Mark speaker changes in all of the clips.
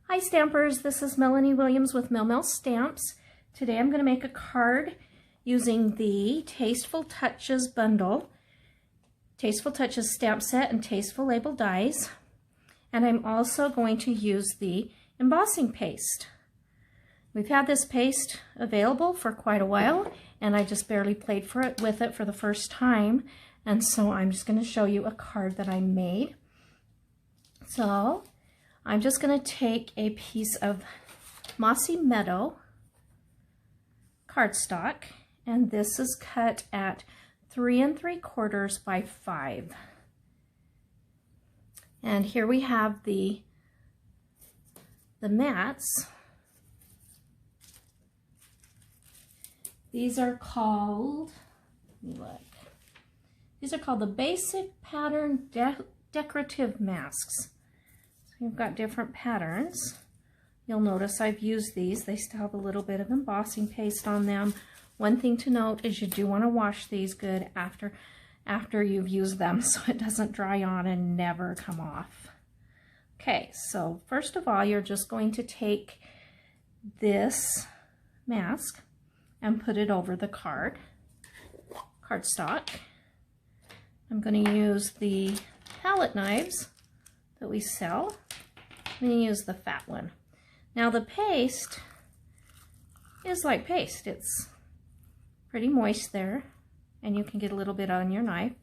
Speaker 1: Hi Stampers, this is Melanie Williams with MelMel Stamps. Today I'm going to make a card using the Tasteful Touches bundle, Tasteful Touches stamp set and Tasteful label dies. And I'm also going to use the embossing paste. We've had this paste available for quite a while and I just barely played with it for the first time. And so I'm just going to show you a card that I made. So I'm just going to take a piece of Mossy Meadow cardstock, and this is cut at 3 3/4 by 5. And here we have the mats. These are called, let me look. These are called the Basic Pattern Decorative Masks. You've got different patterns. You'll notice I've used these. They still have a little bit of embossing paste on them. One thing to note is you do want to wash these good after you've used them so it doesn't dry on and never come off. Okay, so first of all, you're just going to take this mask and put it over the cardstock. I'm going to use the palette knives that we sell. I'm going to use the fat one. Now the paste is like paste. It's pretty moist there, and you can get a little bit on your knife.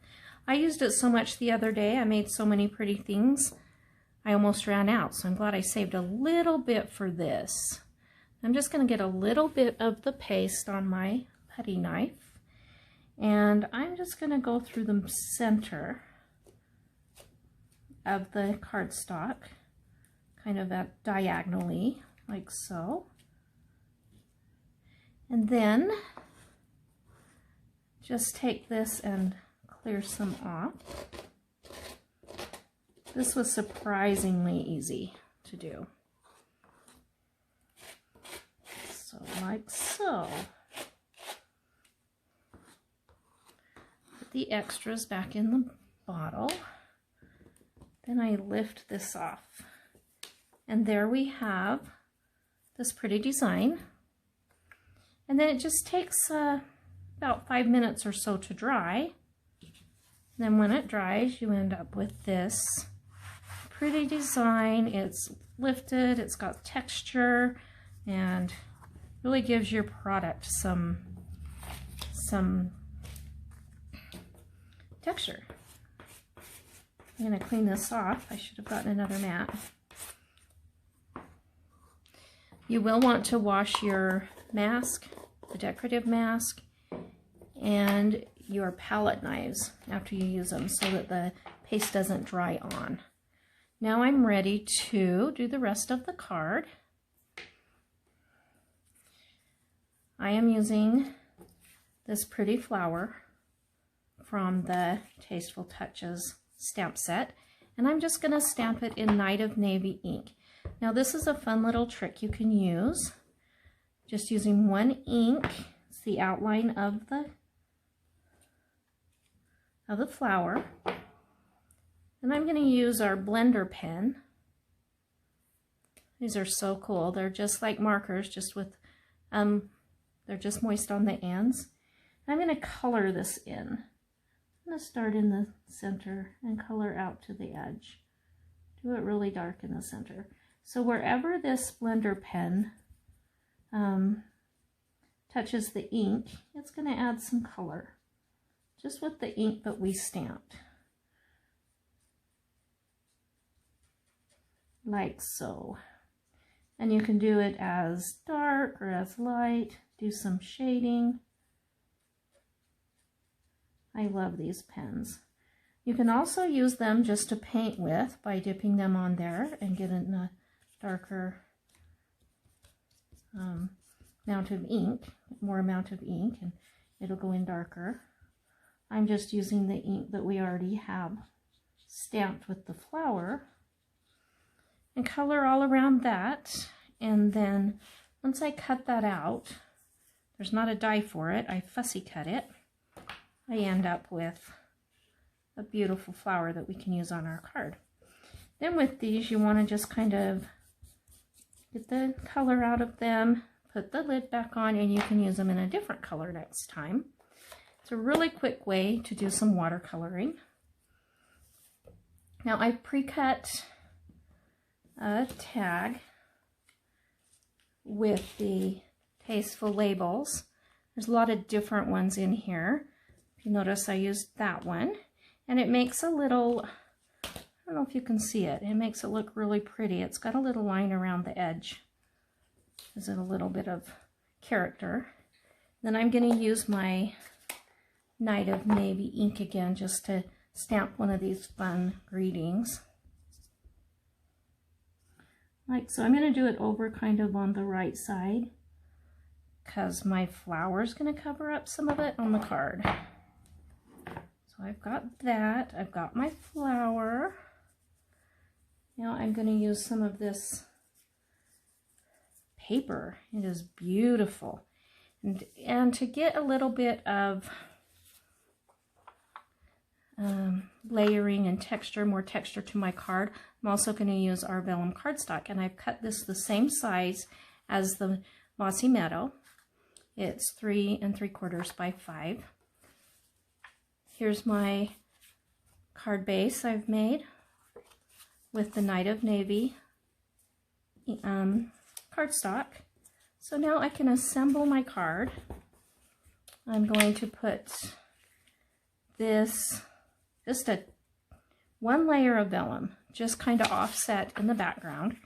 Speaker 1: I used it so much the other day. I made so many pretty things. I almost ran out, so I'm glad I saved a little bit for this. I'm just going to get a little bit of the paste on my putty knife, and I'm just going to go through the center of the cardstock, kind of diagonally, like so. And then just take this and clear some off. This was surprisingly easy to do. So like so. Put the extras back in the bottle. Then I lift this off, and there we have this pretty design. And then it just takes about 5 minutes or so to dry. Then when it dries, you end up with this pretty design. It's lifted, it's got texture, and really gives your product some texture. I'm going to clean this off. I should have gotten another mat. You will want to wash your mask, the decorative mask, and your palette knives after you use them so that the paste doesn't dry on. Now I'm ready to do the rest of the card. I am using this pretty flower from the Tasteful Touches stamp set, and I'm just going to stamp it in Night of Navy ink. Now this is a fun little trick you can use. Just using one ink, it's the outline of the flower. And I'm going to use our blender pen. These are so cool. They're just like markers, just with they're just moist on the ends. And I'm going to color this in. I'm going to start in the center and color out to the edge. Do it really dark in the center. So wherever this blender pen touches the ink, it's going to add some color. Just with the ink that we stamped. Like so. And you can do it as dark or as light. Do some shading. I love these pens. You can also use them just to paint with by dipping them on there and getting a darker amount of ink, more amount of ink, and it'll go in darker. I'm just using the ink that we already have stamped with the flower and color all around that. And then once I cut that out, there's not a die for it, I fussy cut it. I end up with a beautiful flower that we can use on our card. Then with these, you want to just kind of get the color out of them, put the lid back on, and you can use them in a different color next time. It's a really quick way to do some watercoloring. Now I've pre-cut a tag with the Tasteful labels. There's a lot of different ones in here. If you notice, I used that one, and it makes a little, I don't know if you can see it, it makes it look really pretty. It's got a little line around the edge. Gives it a little bit of character. Then I'm going to use my Night of Navy ink again just to stamp one of these fun greetings. Like so. I'm going to do it over kind of on the right side because my flower is going to cover up some of it on the card. So I've got that. I've got my flower. Now I'm going to use some of this paper. It is beautiful. And to get a little bit of layering and texture, more texture to my card, I'm also going to use our vellum cardstock, and I've cut this the same size as the Mossy Meadow. It's 3 3/4 by 5. Here's my card base I've made with the Night of Navy cardstock. So now I can assemble my card. I'm going to put this, just one layer of vellum, just kind of offset in the background.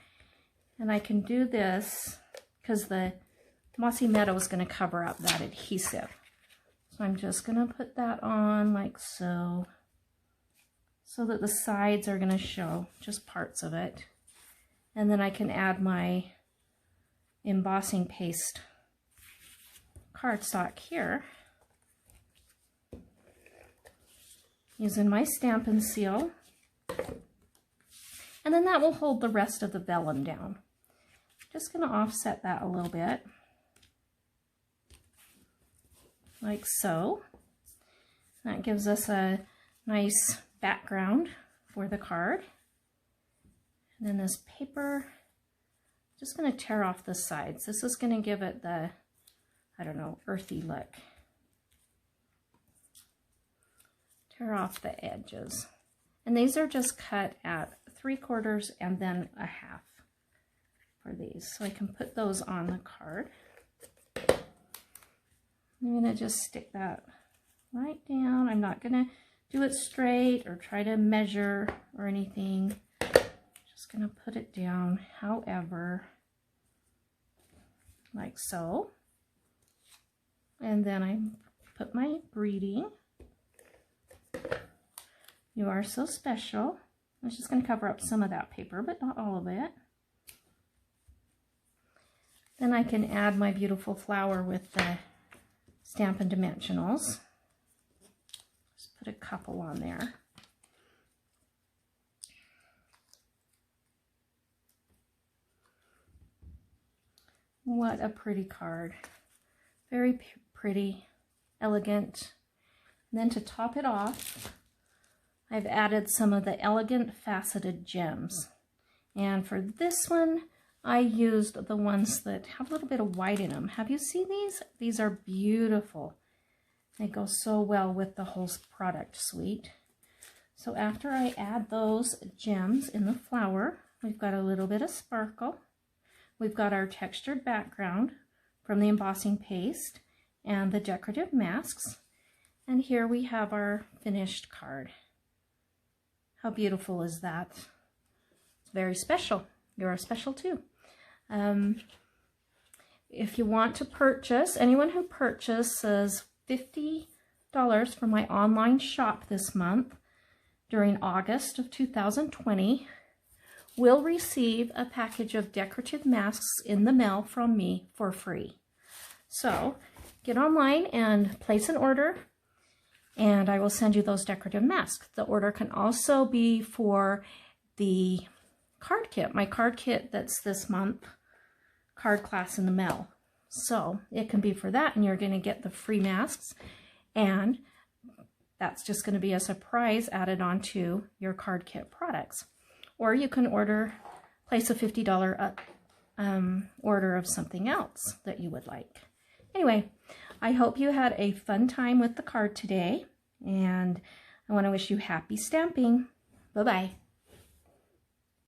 Speaker 1: And I can do this because the Mossy Meadow is going to cover up that adhesive. So I'm just going to put that on like so, so that the sides are going to show just parts of it. And then I can add my embossing paste cardstock here using my Stamp and Seal, and then that will hold the rest of the vellum down. Just going to offset that a little bit like so. That gives us a nice background for the card. And then this paper, just going to tear off the sides. This is going to give it the, I don't know, earthy look. Tear off the edges. And these are just cut at 3/4 and then a half for these. So I can put those on the card. I'm going to just stick that right down. I'm not going to do it straight or try to measure or anything. Just going to put it down however, like so. And then I put my greeting. You are so special. I'm just going to cover up some of that paper, but not all of it. Then I can add my beautiful flower with the Stampin' Dimensionals. Just put a couple on there. What a pretty card. Very pretty, elegant. And then to top it off, I've added some of the elegant faceted gems. And for this one, I used the ones that have a little bit of white in them. Have you seen these? These are beautiful. They go so well with the whole product suite. So after I add those gems in the flower, we've got a little bit of sparkle. We've got our textured background from the embossing paste and the decorative masks. And here we have our finished card. How beautiful is that? It's very special. You're special too. If you want to purchase, anyone who purchases $50 from my online shop this month during August of 2020 will receive a package of decorative masks in the mail from me for free. So get online and place an order, and I will send you those decorative masks. The order can also be for the card kit, my card kit that's this month, card class in the mail. So it can be for that, and you're going to get the free masks, and that's just going to be a surprise added onto your card kit products. Or you can place a $50 order of something else that you would like. Anyway, I hope you had a fun time with the card today, and I want to wish you happy stamping. Bye-bye.